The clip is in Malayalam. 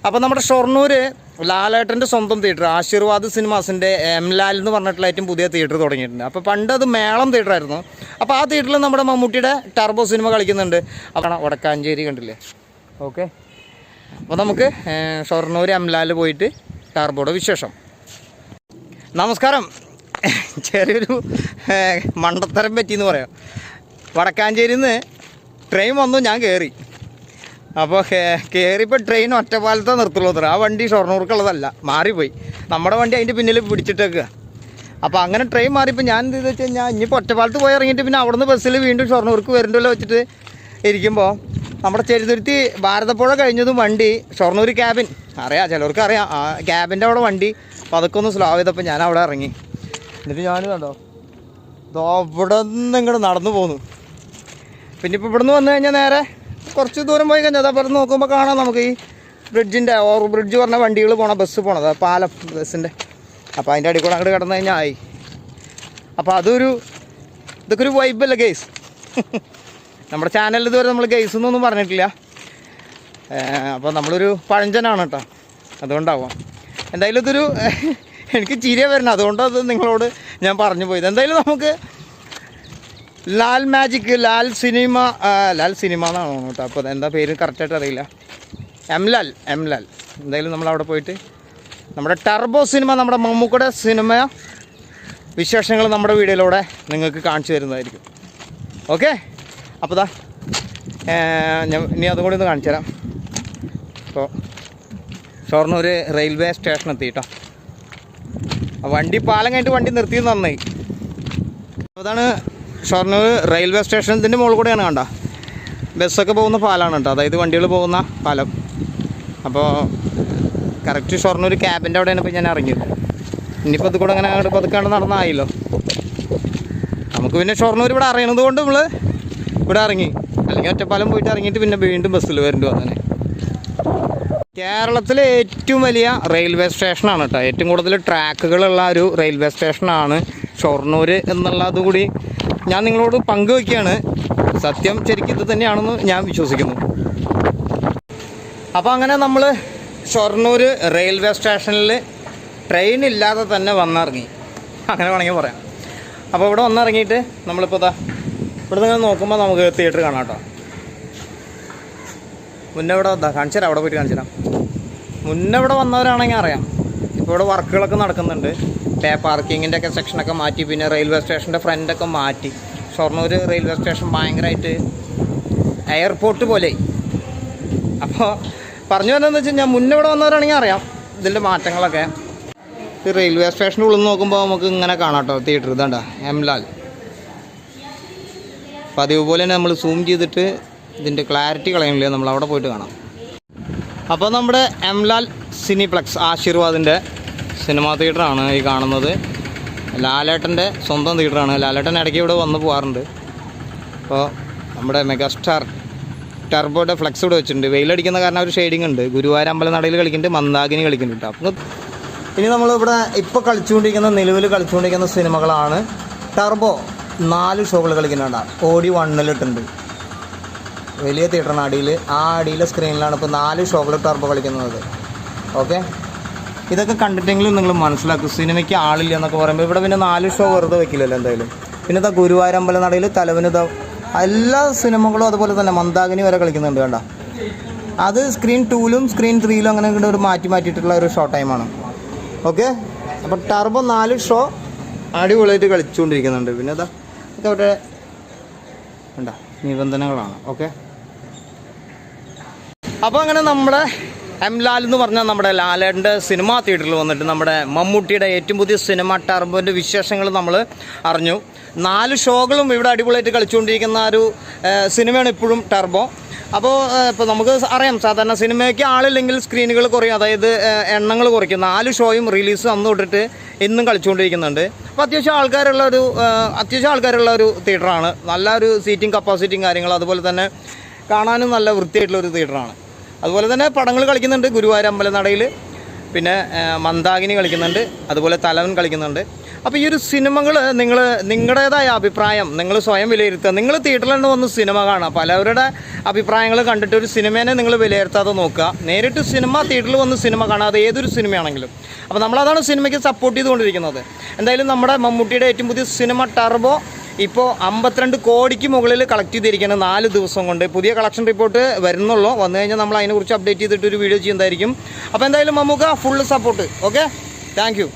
അപ്പോൾ നമ്മുടെ ഷൊർണൂർ ലാലേട്ടൻ്റെ സ്വന്തം തിയേറ്റർ ആശീർവാദ് സിനിമാസിൻ്റെ എംലാൽ എന്ന് പറഞ്ഞിട്ടുള്ള ഏറ്റവും പുതിയ തിയേറ്റർ തുടങ്ങിയിട്ടുണ്ട്. അപ്പോൾ പണ്ട് അത് മേളം തിയേറ്ററായിരുന്നു. അപ്പോൾ ആ തിയേറ്ററിൽ നമ്മുടെ മമ്മൂട്ടിയുടെ ടർബോ സിനിമ കളിക്കുന്നുണ്ട്. അപ്പോൾ വടക്കാഞ്ചേരി കണ്ടില്ലേ? ഓക്കെ, അപ്പോൾ നമുക്ക് ഷൊർണൂർ എംലാൽ പോയിട്ട് ടർബോയുടെ വിശേഷം. നമസ്കാരം. ചെറിയൊരു മണ്ടത്തരം പറ്റിയെന്ന് പറയാം. വടക്കാഞ്ചേരിയിൽ നിന്ന് ട്രെയിൻ വന്നു, ഞാൻ കയറി. അപ്പോൾ കയറിയപ്പോൾ ട്രെയിൻ ഒറ്റപ്പാലത്തെ നിർത്തുള്ളൂ. ആ വണ്ടി ഷൊർണൂർക്കുള്ളതല്ല, മാറിപ്പോയി. നമ്മുടെ വണ്ടി അതിൻ്റെ പിന്നിൽ പിടിച്ചിട്ടേക്കുക. അപ്പോൾ അങ്ങനെ ട്രെയിൻ മാറിയപ്പോൾ ഞാൻ എന്ത് വെച്ച് കഴിഞ്ഞാൽ ഇനിയിപ്പോൾ ഒറ്റപ്പാലത്ത് പോയി ഇറങ്ങിയിട്ട് പിന്നെ അവിടെ നിന്ന് ബസ്സിൽ വീണ്ടും ഷൊർണൂർക്ക് വരുന്നുണ്ടല്ലോ വെച്ചിട്ട് ഇരിക്കുമ്പോൾ നമ്മുടെ ചെറുതുരുത്തി ഭാരതപ്പുഴ കഴിഞ്ഞതും വണ്ടി ഷൊർണൂർ ക്യാബിൻ അറിയാം, ചിലവർക്ക് അറിയാം. ആ ക്യാബിൻ്റെ അവിടെ വണ്ടി പതുക്കെ ഒന്ന് സ്ലോ ചെയ്തപ്പോൾ ഞാൻ അവിടെ ഇറങ്ങി. എന്നിട്ട് ഞാൻ കണ്ടോ ഇവിടെ നിന്ന് ഇങ്ങോട്ട് നടന്നു പോന്നു. പിന്നെ ഇപ്പോൾ ഇവിടെ നിന്ന് വന്നു കഴിഞ്ഞാൽ നേരെ കുറച്ച് ദൂരം പോയി കഴിഞ്ഞാൽ അതപ്പുറത്ത് നോക്കുമ്പോൾ കാണാം നമുക്ക് ഈ ബ്രിഡ്ജിൻ്റെ ഓവർ ബ്രിഡ്ജ് പറഞ്ഞ വണ്ടികൾ പോകണം, ബസ് പോണത്, പാലം ബസ്സിൻ്റെ. അപ്പോൾ അതിൻ്റെ അടിയിൽ കൂടെ അങ്ങോട്ട് കിടന്നു കഴിഞ്ഞാൽ ആയി. അപ്പോൾ ഇതൊക്കെ ഒരു വൈബല്ലേ ഗെയ്സ്? നമ്മുടെ ചാനലിൽ ഇതുവരെ നമ്മൾ ഗെയ്സ് എന്നൊന്നും പറഞ്ഞിട്ടില്ല. അപ്പോൾ നമ്മളൊരു പഴഞ്ചനാണ് കേട്ടോ, അതുകൊണ്ടാവാം. എന്തായാലും ഇതൊരു എനിക്ക് ചിരിയ വരണം, അതുകൊണ്ടത് നിങ്ങളോട് ഞാൻ പറഞ്ഞു പോയത്. എന്തായാലും നമുക്ക് ലാൽ മാജിക് ലാൽ സിനിമ എന്നാണോ കേട്ടോ. അപ്പോൾ എന്താ പേര് കറക്റ്റായിട്ട് അറിയില്ല. എംലാൽ എന്തായാലും നമ്മളവിടെ പോയിട്ട് നമ്മുടെ ടർബോ സിനിമ, നമ്മുടെ മമ്മൂക്കയുടെ സിനിമ വിശേഷങ്ങൾ നമ്മുടെ വീഡിയോയിലൂടെ നിങ്ങൾക്ക് കാണിച്ചു തരുന്നതായിരിക്കും. ഓക്കെ, അപ്പോൾ ഞാൻ ഇനി അതും കൂടി ഒന്ന് കാണിച്ചു തരാം. അപ്പോൾ ഷൊർണൂർ റെയിൽവേ സ്റ്റേഷൻ എത്തി കേട്ടോ. വണ്ടി പാലം കഴിഞ്ഞിട്ട് വണ്ടി നിർത്തിയത് നന്നായി. അതാണ് ഷൊർണൂർ റെയിൽവേ സ്റ്റേഷൻ. ഇതിൻ്റെ മുകളിൽ കൂടെയാണ് കണ്ട ബസ്സൊക്കെ പോകുന്ന പാലമാണ് കേട്ടോ, അതായത് വണ്ടികൾ പോകുന്ന പാലം. അപ്പോൾ കറക്റ്റ് ഷൊർണൂർ ക്യാബിൻ്റെ അവിടെയാണ് ഇപ്പോൾ ഞാൻ ഇറങ്ങിയത്. ഇനിയിപ്പോൾ ഇത് കൂടെ അങ്ങനെ അങ്ങോട്ട് പതുക്കാണ്ട് നടന്നായില്ലോ. നമുക്ക് പിന്നെ ഷൊർണൂർ ഇവിടെ അറിയണത് കൊണ്ട് നമ്മൾ ഇവിടെ ഇറങ്ങി, അല്ലെങ്കിൽ ഒറ്റപ്പാലം പോയിട്ട് ഇറങ്ങിയിട്ട് പിന്നെ വീണ്ടും ബസ്സിൽ വരേണ്ടി വന്നേ. കേരളത്തിലെ ഏറ്റവും വലിയ റെയിൽവേ സ്റ്റേഷനാണ് കേട്ടോ, ഏറ്റവും കൂടുതൽ ട്രാക്കുകളുള്ള ഒരു റെയിൽവേ സ്റ്റേഷനാണ് ഷൊർണൂർ എന്നുള്ളത് കൂടി ഞാൻ നിങ്ങളോട് പങ്കുവയ്ക്കുകയാണ്. സത്യം ശരിക്കും ഇത് തന്നെയാണെന്ന് ഞാൻ വിശ്വസിക്കുന്നു. അപ്പോൾ അങ്ങനെ നമ്മൾ ഷൊർണൂർ റെയിൽവേ സ്റ്റേഷനിൽ ട്രെയിൻ ഇല്ലാതെ തന്നെ വന്നിറങ്ങി, അങ്ങനെ വേണമെങ്കിൽ പറയാം. അപ്പോൾ ഇവിടെ വന്നിറങ്ങിയിട്ട് നമ്മളിപ്പോൾ ഇവിടെ നിങ്ങൾ നോക്കുമ്പോൾ നമുക്ക് തിയേറ്റർ കാണാം കേട്ടോ. മുന്നേ ഇവിടെ കാണിച്ചു തരാം, അവിടെ പോയിട്ട് കാണിച്ചു തരാം. മുന്നേ ഇവിടെ വന്നവരാണെങ്കിൽ അറിയാം. ഇപ്പോൾ ഇവിടെ വർക്കുകളൊക്കെ നടക്കുന്നുണ്ട്. പാർക്കിങ്ങിൻ്റെ ഒക്കെ സെക്ഷനൊക്കെ മാറ്റി, പിന്നെ റെയിൽവേ സ്റ്റേഷൻ്റെ ഫ്രണ്ടൊക്കെ മാറ്റി. ഷൊർണൂർ റെയിൽവേ സ്റ്റേഷൻ ഭയങ്കരമായിട്ട് എയർപോർട്ട് പോലെ. അപ്പോൾ പറഞ്ഞു വരുന്നതെന്ന് വെച്ച് കഴിഞ്ഞാൽ മുന്നേ ഇവിടെ വന്നവരാണെങ്കിൽ അറിയാം ഇതിൻ്റെ മാറ്റങ്ങളൊക്കെ. ഈ റെയിൽവേ സ്റ്റേഷൻ്റെ ഉള്ളിൽ നോക്കുമ്പോൾ നമുക്ക് ഇങ്ങനെ കാണാം കേട്ടോ തിയേറ്റർ. ഇതാണ്ട എംലാൽ. അപ്പോൾ അതേപോലെ തന്നെ നമ്മൾ സൂം ചെയ്തിട്ട് ഇതിൻ്റെ ക്ലാരിറ്റി കളയുന്നില്ല, നമ്മൾ അവിടെ പോയിട്ട് കാണാം. അപ്പോൾ നമ്മുടെ എംലാൽ സിനിപ്ലക്സ് ആശീർവാദിൻ്റെ സിനിമാ തിയേറ്ററാണ് ഈ കാണുന്നത്. ലാലേട്ടൻ്റെ സ്വന്തം തിയേറ്ററാണ്. ലാലേട്ടൻ ഇടയ്ക്ക് ഇവിടെ വന്ന് പോകാറുണ്ട്. അപ്പോൾ നമ്മുടെ മെഗാസ്റ്റാർ ടർബോയുടെ ഫ്ലെക്സ് ഇവിടെ വെച്ചിട്ടുണ്ട്. വെയിലടിക്കുന്ന കാരണം ഒരു ഷെയ്ഡിങ് ഉണ്ട്. ഗുരുവായൂർ അമ്പലനടയിൽ കളിക്കുന്നുണ്ട്, മന്ദാകിനി കളിക്കുന്നുണ്ട്. അപ്പോൾ ഇനി നമ്മളിവിടെ ഇപ്പോൾ നിലവിൽ കളിച്ചുകൊണ്ടിരിക്കുന്ന സിനിമകളാണ്. ടർബോ 4 ഷോകൾ കളിക്കുന്നുണ്ട്. ഓടി 1-ലിട്ടുണ്ട്. വലിയ തിയേറ്ററാണ് അടിയിൽ. ആ അടിയിലെ സ്ക്രീനിലാണ് ഇപ്പോൾ 4 ഷോകൾ ടർബോ കളിക്കുന്നത്. ഓക്കെ, ഇതൊക്കെ കണ്ടിട്ടെങ്കിലും നിങ്ങൾ മനസ്സിലാക്കും. സിനിമയ്ക്ക് ആളില്ല എന്നൊക്കെ പറയുമ്പോൾ ഇവിടെ പിന്നെ 4 ഷോ വെറുതെ വെക്കില്ലല്ലോ എന്തായാലും. പിന്നെ ഇതാ ഗുരുവായൂർ അമ്പലനടയിൽ തലവനിത എല്ലാ സിനിമകളും അതുപോലെ തന്നെ മന്ദാകിനി വരെ കളിക്കുന്നുണ്ട് കണ്ട. അത് സ്ക്രീൻ 2-ലും സ്ക്രീൻ 3-ലും അങ്ങനെ ഇവിടെ ഒരു മാറ്റിയിട്ടുള്ള ഒരു ഷോ ടൈമാണ്. ഓക്കെ, അപ്പോൾ ടർബോ 4 ഷോ അടിപൊളിയായിട്ട് കളിച്ചുകൊണ്ടിരിക്കുന്നുണ്ട്. പിന്നെ ഇതാ ഇതൊക്കെ അവിടെ വേണ്ട നിബന്ധനകളാണ്. ഓക്കെ, അപ്പോൾ അങ്ങനെ നമ്മുടെ എംലാൽ എന്ന് പറഞ്ഞാൽ നമ്മുടെ ലാലേട്ടൻ്റെ സിനിമാ തിയേറ്ററിൽ വന്നിട്ട് നമ്മുടെ മമ്മൂട്ടിയുടെ ഏറ്റവും പുതിയ സിനിമ ടർബോൻ്റെ വിശേഷങ്ങൾ നമ്മൾ അറിഞ്ഞു. 4 ഷോകളും ഇവിടെ അടിപൊളിയായിട്ട് കളിച്ചുകൊണ്ടിരിക്കുന്ന ഒരു സിനിമയാണ് ഇപ്പോഴും ടർബോ. അപ്പോൾ ഇപ്പോൾ നമുക്ക് അറിയാം, സാധാരണ സിനിമയ്ക്ക് ആളില്ലെങ്കിൽ സ്ക്രീനുകൾ കുറയും, അതായത് എണ്ണങ്ങൾ കുറയ്ക്കും. 4 ഷോയും റിലീസ് അന്ന് തൊട്ടിട്ട് ഇന്നും കളിച്ചുകൊണ്ടിരിക്കുന്നുണ്ട്. അപ്പോൾ അത്യാവശ്യം ആൾക്കാരുള്ള ഒരു തിയേറ്ററാണ്. നല്ല ഒരു സീറ്റിംഗ് കപ്പാസിറ്റിയും കാര്യങ്ങളും, അതുപോലെ തന്നെ കാണാനും നല്ല വൃത്തിയായിട്ടുള്ളൊരു തിയേറ്ററാണ്. അതുപോലെ തന്നെ പടങ്ങൾ കളിക്കുന്നുണ്ട് ഗുരുവായൂർ അമ്പലനടയിൽ, പിന്നെ മന്ദാകിനി കളിക്കുന്നുണ്ട്, അതുപോലെ തലവൻ കളിക്കുന്നുണ്ട്. അപ്പോൾ ഈ ഒരു സിനിമകൾ നിങ്ങളുടേതായ അഭിപ്രായം നിങ്ങൾ സ്വയം വിലയിരുത്തുക. നിങ്ങൾ തിയേറ്ററിൽ നിന്ന് വന്ന് സിനിമ കാണുക. പലവരുടെ അഭിപ്രായങ്ങൾ കണ്ടിട്ട് ഒരു സിനിമേനെ നിങ്ങൾ വിലയിരുത്താതെ നോക്കുക. നേരിട്ട് തിയേറ്ററിൽ വന്ന് സിനിമ കാണാതെ ഏതൊരു സിനിമയാണെങ്കിലും. അപ്പോൾ നമ്മളതാണ് സിനിമയ്ക്ക് സപ്പോർട്ട് ചെയ്തുകൊണ്ടിരിക്കുന്നത്. എന്തായാലും നമ്മുടെ മമ്മൂട്ടിയുടെ ഏറ്റവും പുതിയ സിനിമ ടർബോ ഇപ്പോൾ 52 കോടിക്ക് മുകളിൽ കളക്ട് ചെയ്തിരിക്കുകയാണ് 4 ദിവസം കൊണ്ട്. പുതിയ കളക്ഷൻ റിപ്പോർട്ട് വരുന്നുള്ളൂ. വന്നു കഴിഞ്ഞാൽ നമ്മൾ അതിനെക്കുറിച്ച് അപ്ഡേറ്റ് ചെയ്തിട്ടൊരു വീഡിയോ ചെയ്യുന്നതായിരിക്കും. അപ്പോൾ എന്തായാലും Mammookka full support. Okay, thank U.